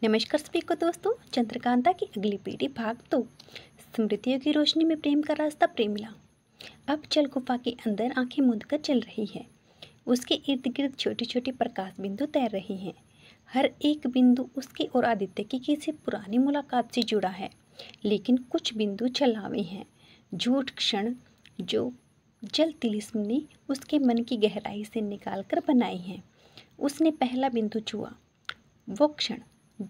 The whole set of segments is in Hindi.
नमस्कार सभी को दोस्तों। चंद्रकांता की अगली पीढ़ी भाग 2। स्मृतियों की रोशनी में प्रेम का रास्ता प्रेमिला अब जल गुफा के अंदर आंखें मूंद कर चल रही है। उसके इर्द गिर्द छोटे छोटे प्रकाश बिंदु तैर रहे हैं। हर एक बिंदु उसके और आदित्य की किसी पुरानी मुलाकात से जुड़ा है, लेकिन कुछ बिंदु छलावे हैं, झूठ क्षण जो जल तिलिस्म ने उसके मन की गहराई से निकाल कर बनाए हैं। उसने पहला बिंदु छुआ, वो क्षण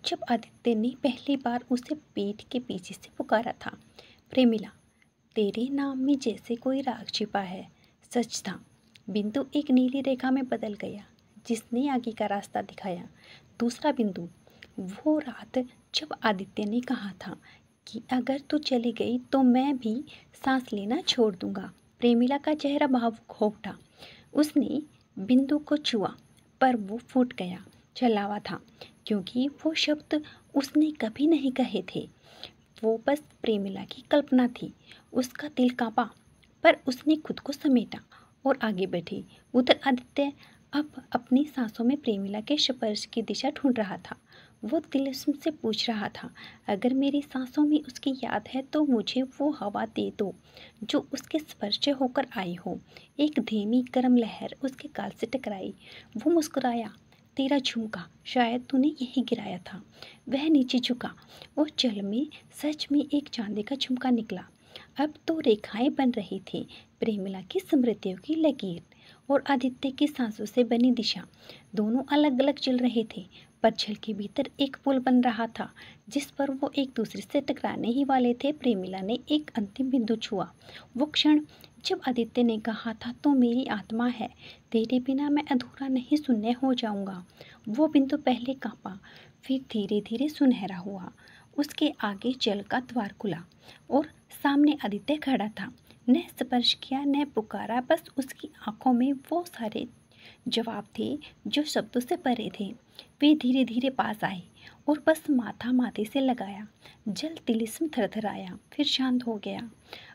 जब आदित्य ने पहली बार उसे पीठ के पीछे से पुकारा था, प्रेमिला तेरे नाम में जैसे कोई राग छिपा है। सच था, बिंदु एक नीली रेखा में बदल गया जिसने आगे का रास्ता दिखाया। दूसरा बिंदु, वो रात जब आदित्य ने कहा था कि अगर तू चली गई तो मैं भी सांस लेना छोड़ दूंगा। प्रेमिला का चेहरा भावुक हो उठा। उसने बिंदु को छुआ पर वो फूट गया, छलावा था, क्योंकि वो शब्द उसने कभी नहीं कहे थे। वो बस प्रेमिला की कल्पना थी। उसका दिल कांपा, पर उसने खुद को समेटा और आगे बढ़ी। उधर आदित्य अब अपनी सांसों में प्रेमिला के स्पर्श की दिशा ढूंढ रहा था। वो तिलिस्म से पूछ रहा था, अगर मेरी सांसों में उसकी याद है तो मुझे वो हवा दे दो जो उसके स्पर्श से होकर आई हो। एक धीमी गर्म लहर उसके गाल से टकराई। वो मुस्कुराया, तेरा झुमका शायद तूने यही गिराया था। वह नीचे झुका और जल में सच में एक चांदी का झुमका निकला। अब तो रेखाएं बन रही थी, प्रेमिला की स्मृतियों की लकीर और आदित्य की सांसों से बनी दिशा। दोनों अलग अलग चल रहे थे, पर जल के भीतर एक पुल बन रहा था जिस पर वो एक दूसरे से टकराने ही वाले थे। प्रेमिला ने एक अंतिम बिंदु छुआ, वो क्षण जब आदित्य ने कहा था तो मेरी आत्मा है, तेरे बिना मैं अधूरा नहीं, शून्य हो जाऊंगा। वो बिंदु पहले कांपा, फिर धीरे धीरे सुनहरा हुआ। उसके आगे जल का द्वार खुला और सामने आदित्य खड़ा था। न स्पर्श किया न पुकारा, बस उसकी आंखों में वो सारे जवाब थे जो शब्दों से परे थे। वे धीरे धीरे पास आए और बस माथा माथे से लगाया। जल तिलिस्म थरथराया, फिर शांत हो गया।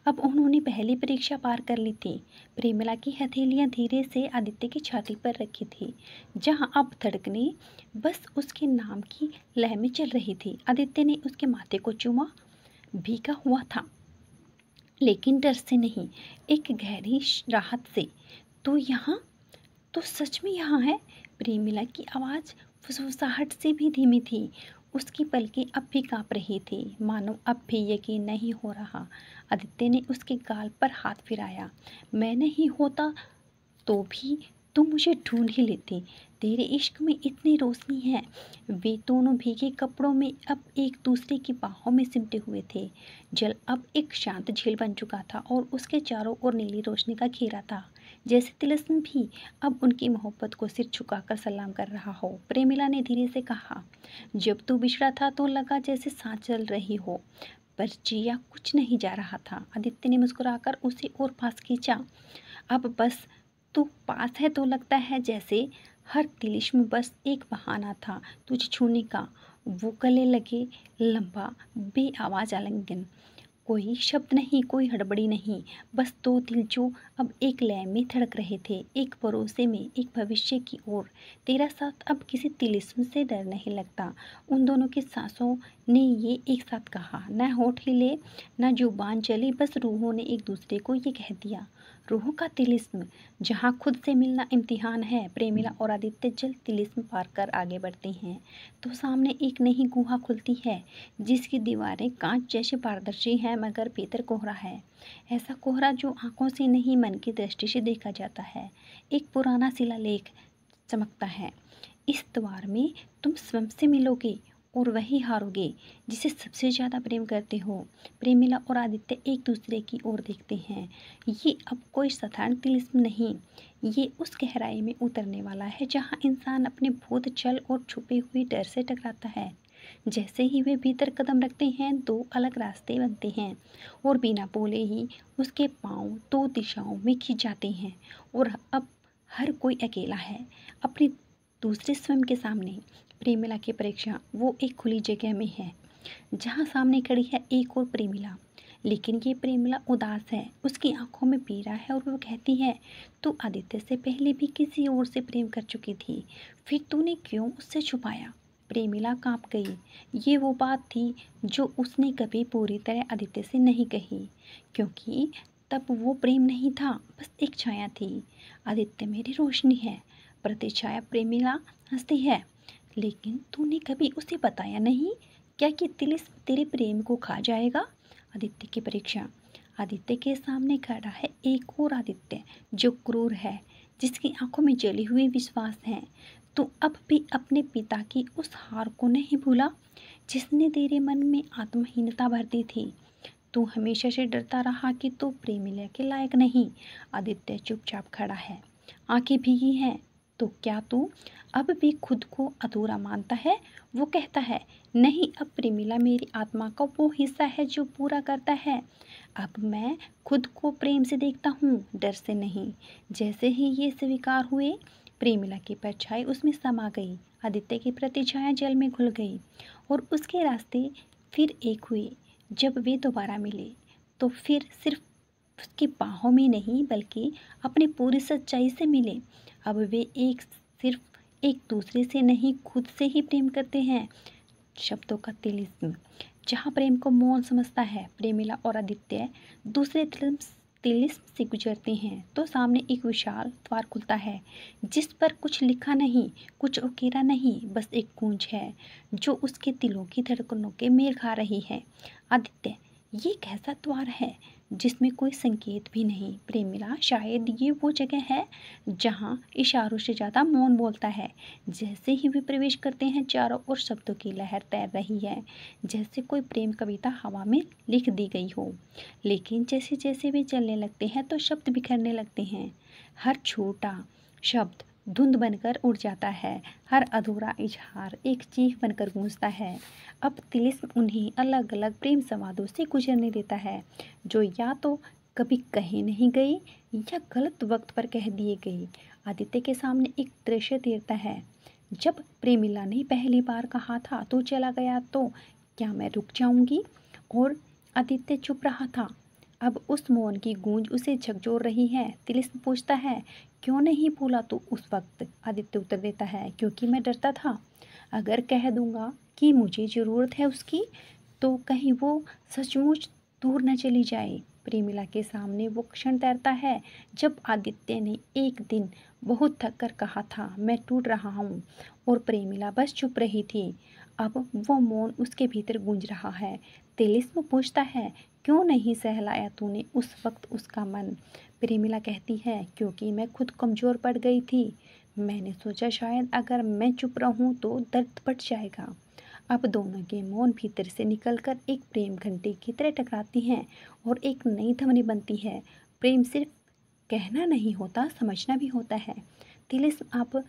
अब उन्होंने पहली परीक्षा पार कर ली थी। प्रेमिला की हथेलियां धीरे से आदित्य की छाती पर रखी थी, जहां अब धड़कने बस उसके नाम की लय में चल रही थी। आदित्य ने उसके माथे को चूमा, भीगा हुआ था, लेकिन डर से नहीं, एक गहरी राहत से। तो यहाँ तो सच में यहाँ है। प्रेमिला की आवाज़ फुसफुसाहट से भी धीमी थी। उसकी पलकें अब भी कांप रही थी, मानो अब भी यकीन नहीं हो रहा। आदित्य ने उसके गाल पर हाथ फिराया। मैं नहीं होता तो भी तुम मुझे ढूंढ ही लेती। तेरे इश्क में इतनी रोशनी है। वे दोनों भीगे कपड़ों में अब एक दूसरे की बाहों में सिमटे हुए थे। जल अब एक शांत झील बन चुका था और उसके चारों ओर नीली रोशनी का घेरा था, जैसे तिलिस्म भी अब उनकी मोहब्बत को सिर झुकाकर सलाम कर रहा हो। प्रेमिला ने धीरे से कहा, जब तू बिछड़ा था तो लगा जैसे सांस चल रही हो, पर जिया कुछ नहीं जा रहा था। आदित्य ने मुस्कुराकर उसे और पास खींचा। अब बस तू पास है तो लगता है जैसे हर तिलिस्म बस एक बहाना था तुझे छूने का। वो गले लगे, लंबा बेआवाज आलिंगन। कोई शब्द नहीं, कोई हड़बड़ी नहीं, बस दो दिल जो अब एक लय में धड़क रहे थे, एक भरोसे में, एक भविष्य की ओर। तेरा साथ अब किसी तिलिस्म से डर नहीं लगता। उन दोनों की सांसों ने ये एक साथ कहा, न होठ हिले न जुबान चली, बस रूहों ने एक दूसरे को ये कह दिया। रूहों का तिलिस्म, जहाँ खुद से मिलना इम्तिहान है। प्रेमिला और आदित्य जल तिलिस्म पार कर आगे बढ़ते हैं तो सामने एक नई गुहा खुलती है जिसकी दीवारें कांच जैसे पारदर्शी हैं, मगर भीतर कोहरा है। ऐसा कोहरा जो आंखों से नहीं मन की दृष्टि से देखा जाता है। एक पुराना शिलालेख चमकता है, इस द्वार में तुम स्वयं से मिलोगे और वही हारोगे जिसे सबसे ज़्यादा प्रेम करते हो। प्रेमिला और आदित्य एक दूसरे की ओर देखते हैं। ये अब कोई साधारण तिलिस्म नहीं, ये उस गहराई में उतरने वाला है जहाँ इंसान अपने भूत छल और छुपे हुए डर से टकराता है। जैसे ही वे भीतर कदम रखते हैं, दो अलग रास्ते बनते हैं और बिना बोले ही उसके पांव दो दिशाओं में खिंच जाते हैं। और अब हर कोई अकेला है अपने दूसरे स्वयं के सामने। प्रेमिला की परीक्षा वो एक खुली जगह में है जहाँ सामने खड़ी है एक और प्रेमिला, लेकिन ये प्रेमिला उदास है, उसकी आंखों में पीड़ा है और वो कहती है, तू आदित्य से पहले भी किसी और से प्रेम कर चुकी थी, फिर तूने क्यों उससे छुपाया? प्रेमिला कांप गई। ये वो बात थी जो उसने कभी पूरी तरह आदित्य से नहीं कही, क्योंकि तब वो प्रेम नहीं था, बस एक छाया थी। आदित्य मेरी रोशनी है, प्रतिछाया प्रेमिला हंसती है। लेकिन तूने कभी उसे बताया नहीं क्या कि तिलिस्म तेरे प्रेम को खा जाएगा? आदित्य की परीक्षा। आदित्य के सामने खड़ा है एक और आदित्य जो क्रूर है, जिसकी आंखों में जली हुई विश्वास है। तू अब भी अपने पिता की उस हार को नहीं भूला जिसने तेरे मन में आत्महीनता भर दी थी। तू हमेशा से डरता रहा कि तू प्रेमिला के लायक नहीं। आदित्य चुपचाप खड़ा है, आंखें भीगी हैं। तो क्या तू अब भी खुद को अधूरा मानता है? वो कहता है, नहीं, अब प्रेमिला मेरी आत्मा का वो हिस्सा है जो पूरा करता है। अब मैं खुद को प्रेम से देखता हूँ, डर से नहीं। जैसे ही ये स्वीकार हुए, प्रेमिला की परछाई उसमें समा गई। आदित्य की प्रतिछाया जल में घुल गई और उसके रास्ते फिर एक हुए। जब वे दोबारा मिले तो फिर सिर्फ उसकी बाहों में नहीं बल्कि अपनी पूरी सच्चाई से मिले। अब वे सिर्फ एक दूसरे से नहीं, खुद से ही प्रेम करते हैं। शब्दों का तिलिस्म। जहाँ प्रेम को मौन समझता है, प्रेमिला और आदित्य दूसरे तिलिस्म से गुजरते हैं तो सामने एक विशाल द्वार खुलता है, जिस पर कुछ लिखा नहीं, कुछ उकेरा नहीं, बस एक गूंज है जो उसके दिलों की धड़कनों के मेल खा रही है। आदित्य, ये कैसा द्वार है जिसमें कोई संकेत भी नहीं? प्रेमिला, शायद ये वो जगह है जहाँ इशारों से ज़्यादा मौन बोलता है। जैसे ही वे प्रवेश करते हैं, चारों ओर शब्दों की लहर तैर रही है, जैसे कोई प्रेम कविता हवा में लिख दी गई हो। लेकिन जैसे जैसे वे चलने लगते हैं तो शब्द बिखरने लगते हैं। हर छोटा शब्द धुंध बनकर उड़ जाता है, हर अधूरा इजहार एक चीख बनकर गूंजता है। अब तिलिस्म उन्हें अलग अलग प्रेम संवादों से गुजरने देता है, जो या तो कभी कहे नहीं गई या गलत वक्त पर कह दिए गई। आदित्य के सामने एक दृश्य तैरता है। जब प्रेमिला ने पहली बार कहा था, तो चला गया तो क्या मैं रुक जाऊंगी? और आदित्य चुप रहा था। अब उस मौन की गूंज उसे झकझोर रही है। तिलिस्म पूछता है, क्यों नहीं भूला तू उस वक्त? आदित्य उत्तर देता है, क्योंकि मैं डरता था अगर कह दूंगा कि मुझे ज़रूरत है उसकी, तो कहीं वो सचमुच दूर न चली जाए। प्रेमिला के सामने वो क्षण तैरता है जब आदित्य ने एक दिन बहुत थक कर कहा था, मैं टूट रहा हूँ, और प्रेमिला बस चुप रही थी। अब वो मौन उसके भीतर गूंज रहा है। तिलिस्म पूछता है, क्यों नहीं सहलाया तूने उस वक्त उसका मन? प्रेमिला कहती है, क्योंकि मैं खुद कमज़ोर पड़ गई थी। मैंने सोचा शायद अगर मैं चुप रहूं तो दर्द बढ़ जाएगा। अब दोनों के मौन भीतर से निकलकर एक प्रेम घंटी की तरह टकराती हैं और एक नई ध्वनि बनती है। प्रेम सिर्फ कहना नहीं होता, समझना भी होता है। तिलिस्म अब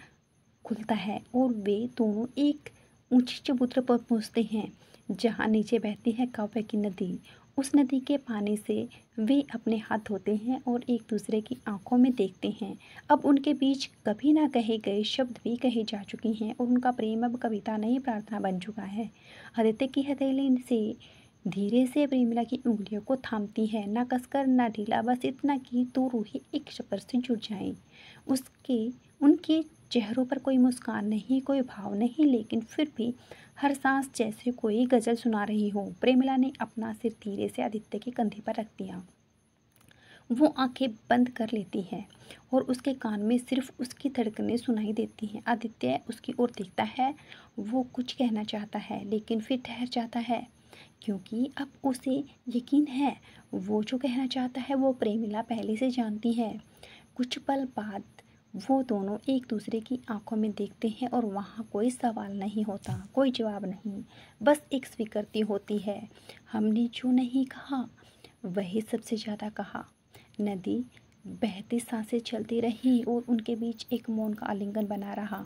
खुलता है और वे दोनों एक ऊंची चबूतरे पर पहुंचते हैं, जहां नीचे बहती है काव्य की नदी। उस नदी के पानी से वे अपने हाथ धोते हैं और एक दूसरे की आंखों में देखते हैं। अब उनके बीच कभी ना कहे गए शब्द भी कहे जा चुके हैं और उनका प्रेम अब कविता नहीं, प्रार्थना बन चुका है। आदित्य की हथेली से धीरे से प्रेमिला की उंगलियों को थामती है, ना कसकर ना ढीला, बस इतना कि दो रूहें एक शब्द से जुड़ जाएं। उनके चेहरों पर कोई मुस्कान नहीं, कोई भाव नहीं, लेकिन फिर भी हर सांस जैसे कोई गजल सुना रही हो। प्रेमिला ने अपना सिर धीरे से आदित्य के कंधे पर रख दिया। वो आंखें बंद कर लेती है और उसके कान में सिर्फ उसकी धड़कनें सुनाई देती हैं। आदित्य उसकी ओर देखता है। वो कुछ कहना चाहता है लेकिन फिर ठहर जाता है, क्योंकि अब उसे यकीन है वो जो कहना चाहता है वो प्रेमिला पहले से जानती है। कुछ पल बाद वो दोनों एक दूसरे की आंखों में देखते हैं और वहाँ कोई सवाल नहीं होता, कोई जवाब नहीं, बस एक स्वीकृति होती है। हमने जो नहीं कहा वही सबसे ज़्यादा कहा। नदी बहती सांसें चलती रही और उनके बीच एक मौन का आलिंगन बना रहा,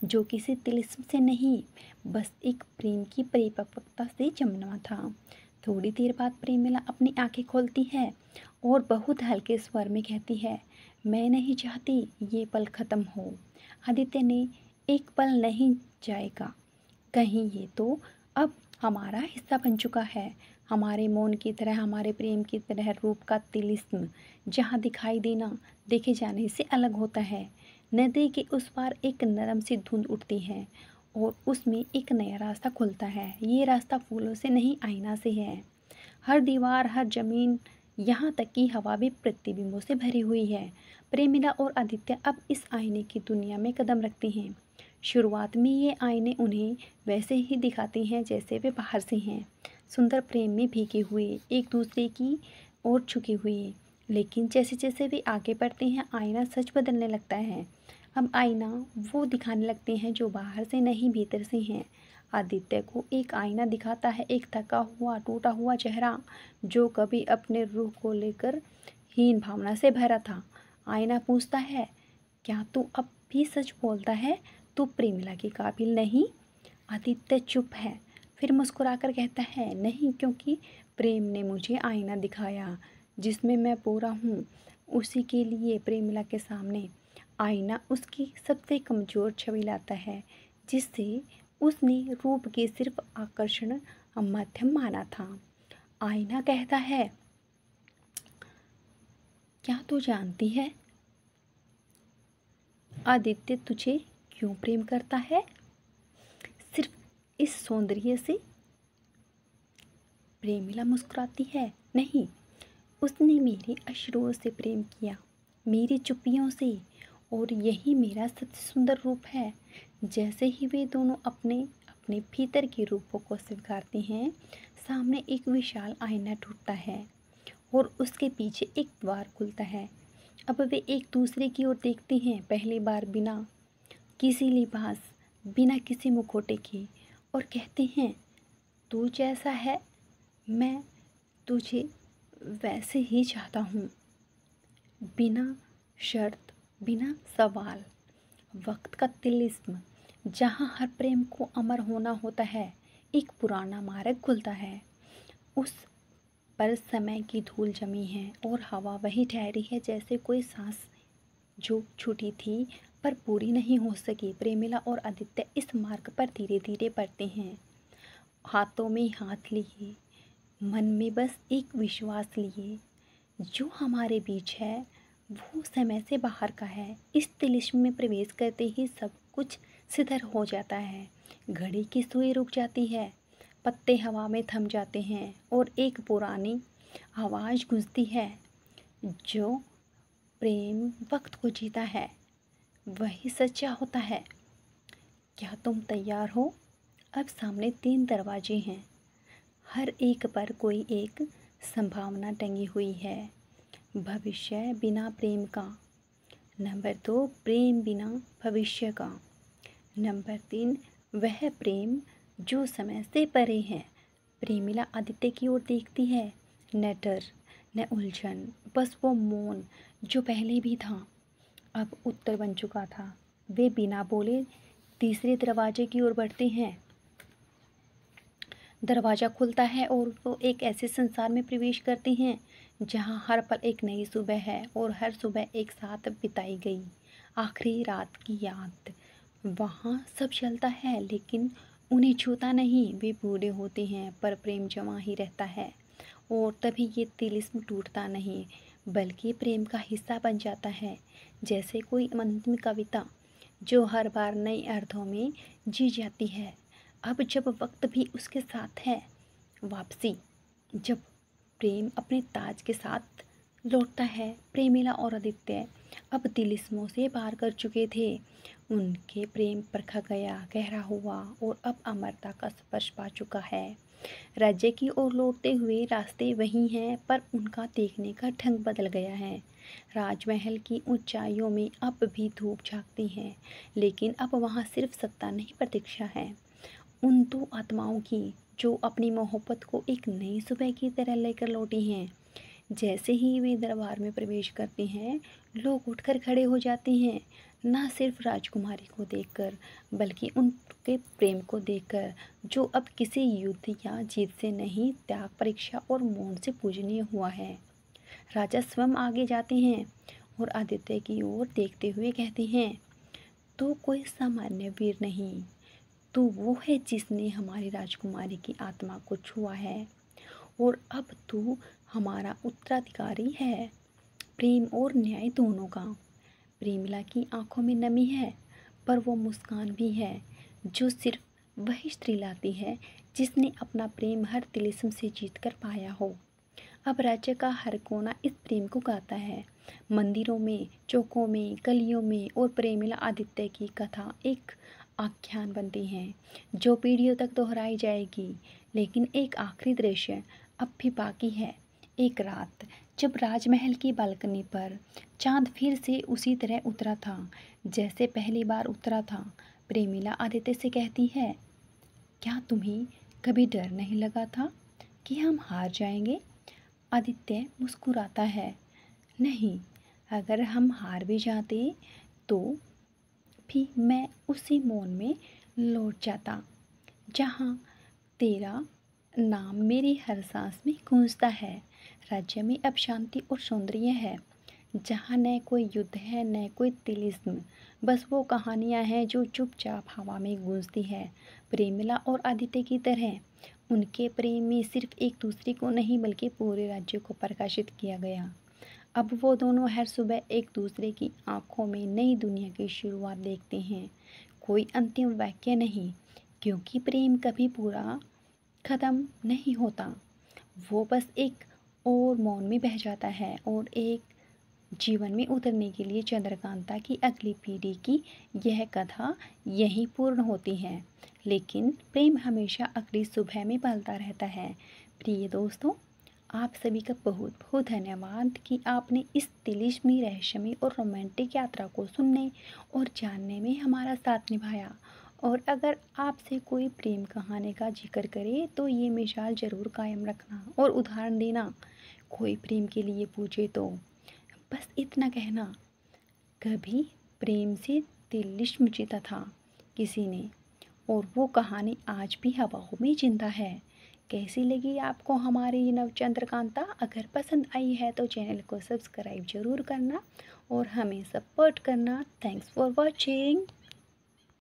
जो किसी तिलिस्म से नहीं, बस एक प्रेम की परिपक्वता से जन्मा था। थोड़ी देर बाद प्रेमिला अपनी आंखें खोलती है और बहुत हल्के स्वर में कहती है, मैं नहीं चाहती ये पल ख़त्म हो। आदित्य ने, एक पल नहीं जाएगा कहीं, ये तो अब हमारा हिस्सा बन चुका है। हमारे मौन की तरह, हमारे प्रेम की तरह रूप का तिलिस्म जहाँ दिखाई देना देखे जाने से अलग होता है। नदी के उस पार एक नरम सी धुंध उठती है और उसमें एक नया रास्ता खुलता है। ये रास्ता फूलों से नहीं, आईना से है। हर दीवार, हर जमीन, यहाँ तक कि हवा भी प्रतिबिंबों से भरी हुई है। प्रेमिला और आदित्य अब इस आईने की दुनिया में कदम रखते हैं। शुरुआत में ये आईने उन्हें वैसे ही दिखाते हैं जैसे वे बाहर से हैं, सुंदर प्रेम में भीगे हुए, एक दूसरे की ओर झुके हुए। लेकिन जैसे जैसे वे आगे बढ़ते हैं, आईना सच बदलने लगता है। अब आईना वो दिखाने लगते हैं जो बाहर से नहीं, भीतर से हैं। आदित्य को एक आईना दिखाता है, एक थका हुआ, टूटा हुआ चेहरा जो कभी अपने रूह को लेकर हीन भावना से भरा था। आईना पूछता है, क्या तू अब भी सच बोलता है? तू प्रेमिला के काबिल नहीं? आदित्य चुप है, फिर मुस्कुराकर कहता है, नहीं, क्योंकि प्रेम ने मुझे आईना दिखाया जिसमें मैं पूरा हूँ। उसी के लिए प्रेमिला के सामने आईना उसकी सबसे कमज़ोर छवि लाता है, जिससे उसने रूप के सिर्फ आकर्षण माध्यम माना था। आईना कहता है, क्या तू जानती है आदित्य तुझे क्यों प्रेम करता है? सिर्फ इस सौंदर्य से? प्रेमिला मुस्कुराती है, नहीं, उसने मेरे अश्रुओं से प्रेम किया, मेरी चुप्पियों से, और यही मेरा सबसे सुंदर रूप है। जैसे ही वे दोनों अपने अपने भीतर के रूपों को स्वीकारते हैं, सामने एक विशाल आईना टूटता है और उसके पीछे एक द्वार खुलता है। अब वे एक दूसरे की ओर देखते हैं, पहली बार बिना किसी लिबास, बिना किसी मुखौटे के, और कहते हैं, तू जैसा है मैं तुझे वैसे ही चाहता हूँ, बिना शर्त, बिना सवाल। वक्त का तिलिस्म, जहाँ हर प्रेम को अमर होना होता है, एक पुराना मार्ग खुलता है। उस पर समय की धूल जमी है और हवा वही ठहरी है जैसे कोई सांस जो छूटी थी पर पूरी नहीं हो सकी। प्रेमिला और आदित्य इस मार्ग पर धीरे धीरे बढ़ते हैं, हाथों में हाथ लिए, मन में बस एक विश्वास लिए, जो हमारे बीच है वो समय से बाहर का है। इस तिलिस्म में प्रवेश करते ही सब कुछ सिधर हो जाता है। घड़ी की सुई रुक जाती है, पत्ते हवा में थम जाते हैं और एक पुरानी आवाज़ गूंजती है, जो प्रेम वक्त को जीता है वही सच्चा होता है। क्या तुम तैयार हो? अब सामने 3 दरवाजे हैं, हर एक पर कोई एक संभावना टंगी हुई है। भविष्य बिना प्रेम का। नंबर 2, प्रेम बिना भविष्य का। नंबर 3, वह प्रेम जो समय से परे है। प्रेमिला आदित्य की ओर देखती है, न डर न उलझन, बस वो मौन जो पहले भी था, अब उत्तर बन चुका था। वे बिना बोले तीसरे दरवाजे की ओर बढ़ते हैं। दरवाज़ा खुलता है और वो एक ऐसे संसार में प्रवेश करते हैं जहाँ हर पल एक नई सुबह है और हर सुबह एक साथ बिताई गई आखिरी रात की याद। वहाँ सब चलता है लेकिन उन्हें छूता नहीं। वे बूढ़े होते हैं पर प्रेम जमा ही रहता है, और तभी ये तिलिस्म टूटता नहीं बल्कि प्रेम का हिस्सा बन जाता है, जैसे कोई अंतिम कविता जो हर बार नए अर्थों में जी जाती है। अब जब वक्त भी उसके साथ है, वापसी, जब प्रेम अपने ताज के साथ लौटता है। प्रेमिला और आदित्य अब तिलिस्मों से पार कर चुके थे। उनके प्रेम परखा गया, गहरा हुआ और अब अमरता का स्पर्श पा चुका है। राज्य की ओर लौटते हुए रास्ते वही हैं, पर उनका देखने का ढंग बदल गया है। राजमहल की ऊंचाइयों में अब भी धूप झांकती है, लेकिन अब वहाँ सिर्फ सत्ता नहीं, प्रतीक्षा है उन 2 आत्माओं की जो अपनी मोहब्बत को एक नई सुबह की तरह लेकर लौटी हैं। जैसे ही वे दरबार में प्रवेश करते हैं, लोग उठकर खड़े हो जाते हैं, ना सिर्फ राजकुमारी को देखकर बल्कि उनके प्रेम को देखकर, जो अब किसी युद्ध या जीत से नहीं, त्याग, परीक्षा और मौन से पूजनीय हुआ है। राजा स्वयं आगे जाते हैं और आदित्य की ओर देखते हुए कहते हैं, तो कोई सामान्य वीर नहीं, तो वो है जिसने हमारी राजकुमारी की आत्मा को छुआ है, और अब तू हमारा उत्तराधिकारी है, प्रेम और न्याय दोनों का। प्रेमिला की आंखों में नमी है, पर वो मुस्कान भी है जो सिर्फ वही स्त्री लाती है जिसने अपना प्रेम हर तिलिस्म से जीत कर पाया हो। अब राज्य का हर कोना इस प्रेम को गाता है। मंदिरों में, चौकों में, गलियों में और प्रेमिला आदित्य की कथा एक आख्यान बनती है जो पीढ़ियों तक दोहराई जाएगी। लेकिन एक आखिरी दृश्य अब भी बाकी है। एक रात जब राजमहल की बालकनी पर चांद फिर से उसी तरह उतरा था जैसे पहली बार उतरा था, प्रेमिला आदित्य से कहती है, क्या तुम्हें कभी डर नहीं लगा था कि हम हार जाएंगे? आदित्य मुस्कुराता है, नहीं, अगर हम हार भी जाते तो भी मैं उसी मौन में लौट जाता जहाँ तेरा नाम मेरी हर सांस में गूंजता है। राज्य में अब शांति और सौंदर्य है, जहाँ न कोई युद्ध है न कोई तिलिस्म, बस वो कहानियाँ हैं जो चुपचाप हवा में गूंजती है। प्रेमिला और आदित्य की तरह उनके प्रेम में सिर्फ एक दूसरे को नहीं बल्कि पूरे राज्य को प्रकाशित किया गया। अब वो दोनों हर सुबह एक दूसरे की आंखों में नई दुनिया की शुरुआत देखते हैं। कोई अंतिम वाक्य नहीं, क्योंकि प्रेम कभी पूरा ख़त्म नहीं होता। वो बस एक और मौन में बह जाता है और एक जीवन में उतरने के लिए चंद्रकांता की अगली पीढ़ी की यह कथा यहीं पूर्ण होती है। लेकिन प्रेम हमेशा अगली सुबह में पलता रहता है। प्रिय दोस्तों, आप सभी का बहुत बहुत धन्यवाद कि आपने इस तिलिस्मी, रहस्यमयी और रोमांटिक यात्रा को सुनने और जानने में हमारा साथ निभाया। और अगर आपसे कोई प्रेम कहानी का जिक्र करे तो ये मिसाल ज़रूर कायम रखना और उदाहरण देना। कोई प्रेम के लिए पूछे तो बस इतना कहना, कभी प्रेम से तिलिस्म जीता था किसी ने, और वो कहानी आज भी हवाओं में जिंदा है। कैसी लगी आपको हमारी ये नवचंद्रकांता? अगर पसंद आई है तो चैनल को सब्सक्राइब जरूर करना और हमें सपोर्ट करना। Thanks for watching.